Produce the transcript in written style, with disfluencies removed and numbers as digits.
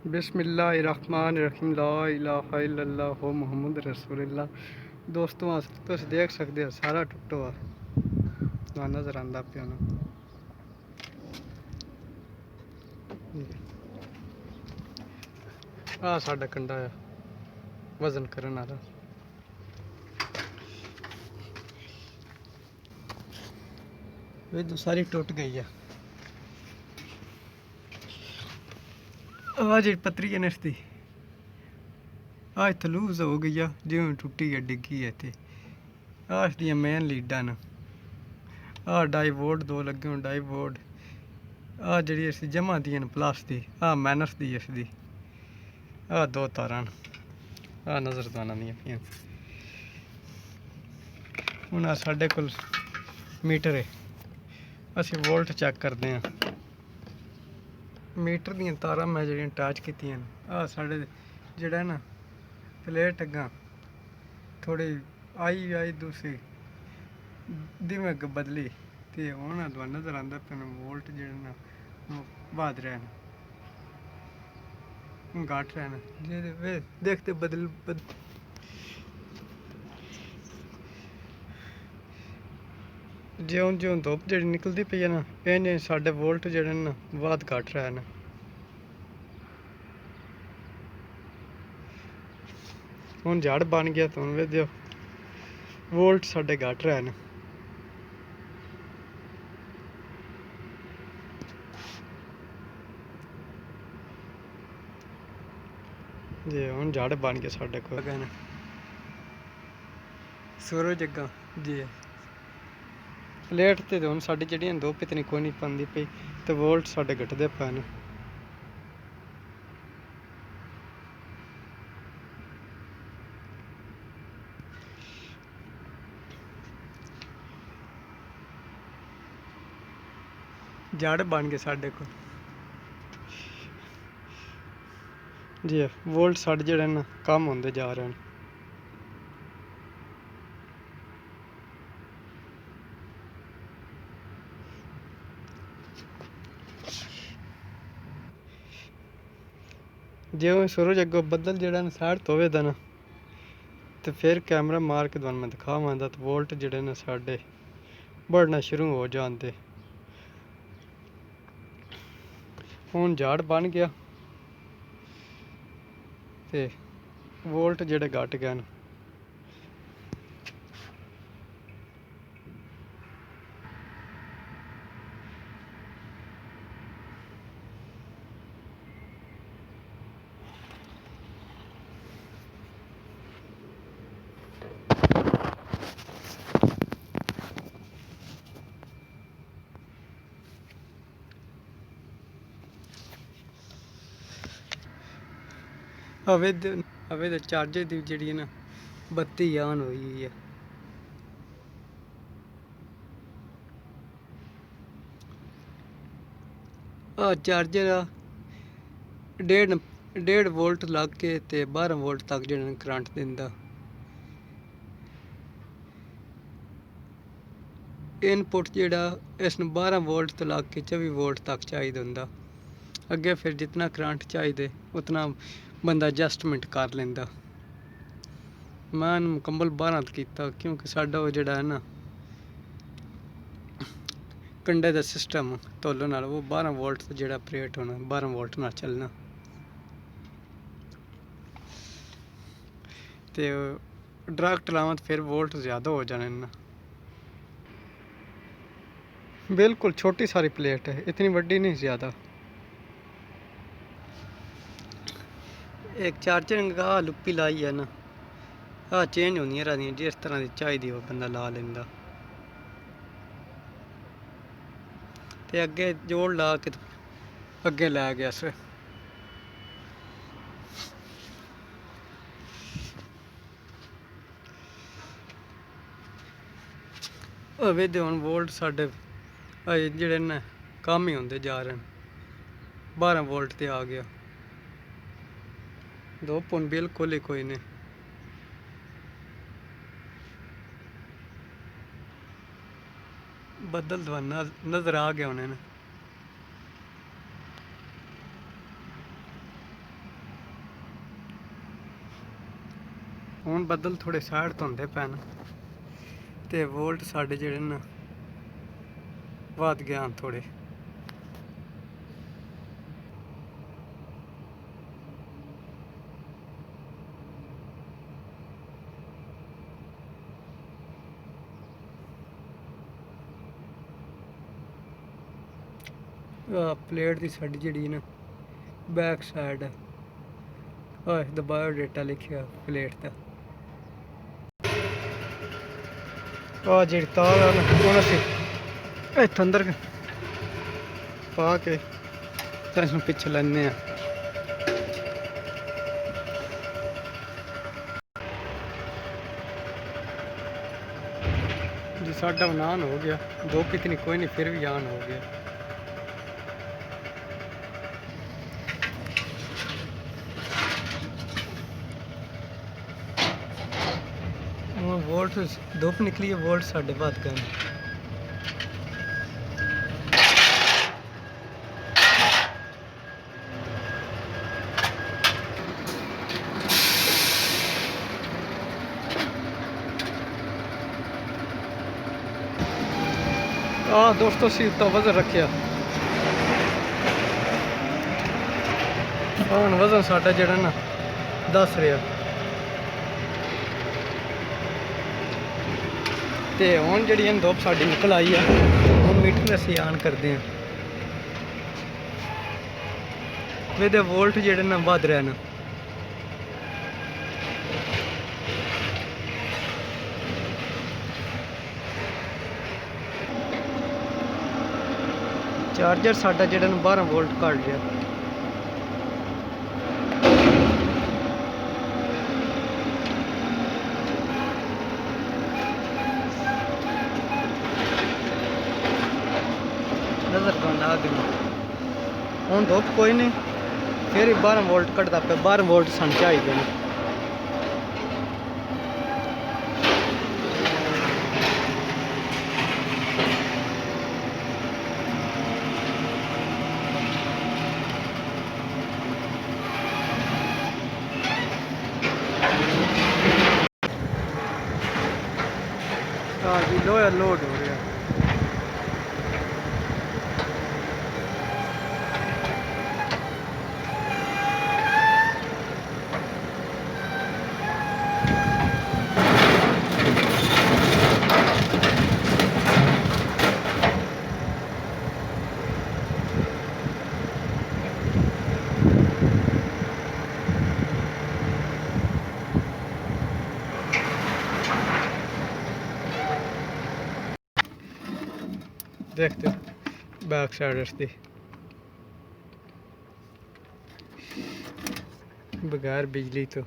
बिस्मिल्लाहिर्रहमानिर्रहीम ला इलाहा इल्लल्लाह मुहम्मद रसूलुल्लाह। दोस्तों तुम देख सकते हो सारा टुट्टो आ नज़र आंदा पिया ना। आ साडा कंडा आ वजन करन वाला। ये सारी टुट गई है। आ जी पतरी है नस्ती आ इत्थे लूज हो गई है जिवें टुटी है डिग्गी है। इत्थे आ इसदियां मेन लीडां न। आ डाई बोर्ड दो लगे होन डाई बोर्ड। आ जिहड़ी इसदी जमा दियां न प्लस दी आ माइनस दी इसदी। आ दो तारां न आ नज़र तो आंदियां पियां। हुण आ साडे कोल मीटर है असीं वोल्ट चैक करदे हां। मीटर दियां तारां मैं जेह्ड़ियां अटैच कीतियां न आ साढ़े जेह्ड़ा ना प्लेट अग्गां थोड़ी आई दूसरी दिमें अग्ग बदली ते हुण नज़र आंदा पिया वोल्ट जेह्ड़े न बध रहे न घट रहे न देखते ज्यों ज्यों धुप्प जेह्ड़ी निकलदी पई है ना इ'यां साढ़े वोल्ट जेह्ड़े न बध घट रहे न। हुण जड़ बन गया तो हुण वेखदे वोल्ट साढ़े घट रहे न। जी हुण जड़ बन गया साढ़े कोल सूरज अग्गां जी प्लेट ते हुण साढ़ी जेह्ड़ियां धुप्प इतनी कोई नहीं पांदी पई ते वोल्ट साढ़े घटदे पे न। जड़ बन गए साढ़े को जी वोल्ट साढ़े जेह्ड़े न कम होंदे जा रहे न। ज्यों सूरज अग्गों बदल जेह्ड़ा न साइड तो होवे दा न ते फिर कैमरा मार के तुहानू मैं दिखावां दा ते वोल्ट जेह्ड़े न साढ़े बढ़ना शुरू हो जांदे। हुण जड़ बन गया ते वोल्ट जेह्ड़े घट गए न। हवे दे चार्जर दी जेह्ड़ी न बत्ती ऑन होई हुई है। आ चार्जर आ डेढ़ वोल्ट लग के ते 12 वोल्ट तक जेह्ड़ा करंट दिंदा। इनपुट जेह्ड़ा इसनूं 12 वोल्ट तो लग के 24 वोल्ट तक चाहिदा होंदा। अग्गे फिर जितना करंट चाहिए उतना बंदा एडजस्टमेंट कर लेंदा। मैं मुकम्मल 12 कीता क्योंकि साडा वो जेह्ड़ा है ना कंडे दा सिस्टम तोलन नाल वो 12 वोल्ट तो जेह्ड़ा ऑपरेट होना 12 वोल्ट नाल चलना ते डायरेक्ट लावां तो फिर वोल्ट ज़्यादा हो जाने न। बिल्कुल छोटी सारी प्लेट है इतनी बड़ी नहीं ज़्यादा। एक चार्जर का लुप्पी लाई है ना आ चेंज होंदियां रहदियां जिस तरह की चाहिदी वो बंदा ला लेंदा ते अग्गे जोड़ ला के अग्गे लै गया अस। हवे दे हुण वोल्ट साढ़े अजे जेह्ड़े न कम ही होंदे जा रहे न। 12 वोल्ट ते आ गया धुप्प हुण बिल्कुल ही कोई नहीं। बदल तो नज़र आ गए होने न। ਹੁਣ ਬੱਦਲ ਥੋੜੇ ਸਾਈਡ ਤੋਂ ਹੁੰਦੇ ਪੈਣ ਤੇ ਵੋਲਟ ਸਾਡੇ ਜਿਹੜੇ ਨਾ ਵੱਧ ਗਏ ਹਨ ਥੋੜੇ। प्लेट की साड़ी जी ना बैक साइड द बायोडेटा लिखा प्लेट का जी तार इतों अंदर पा के पिछे लेने जी साडा ऑन हो गया दो कितनी कोई नहीं फिर भी ऑन हो गया। वोल्ट धुप निकली है वोल्ट साढ़े बात गए दोस्तों सी तो वजन रखिया वजन साडा जड़ा ना दस रहा तो हूँ जी धुप साड़ी निकल आई है हम मीटर असी ऑन करते हैं वे वोल्ट जोड़े ना बध रहे हैं। चार्जर साडा जोड़ा 12 वोल्ट घट गया। नजर तो आ गई हूँ धुप कोई नहीं फिर 12 वोल्ट कटता पे 12 वोल्ट सन चाहिए। हाँ जी लोहा लोड हो रहा देखते हो बैक साइड दी बगैर बिजली तो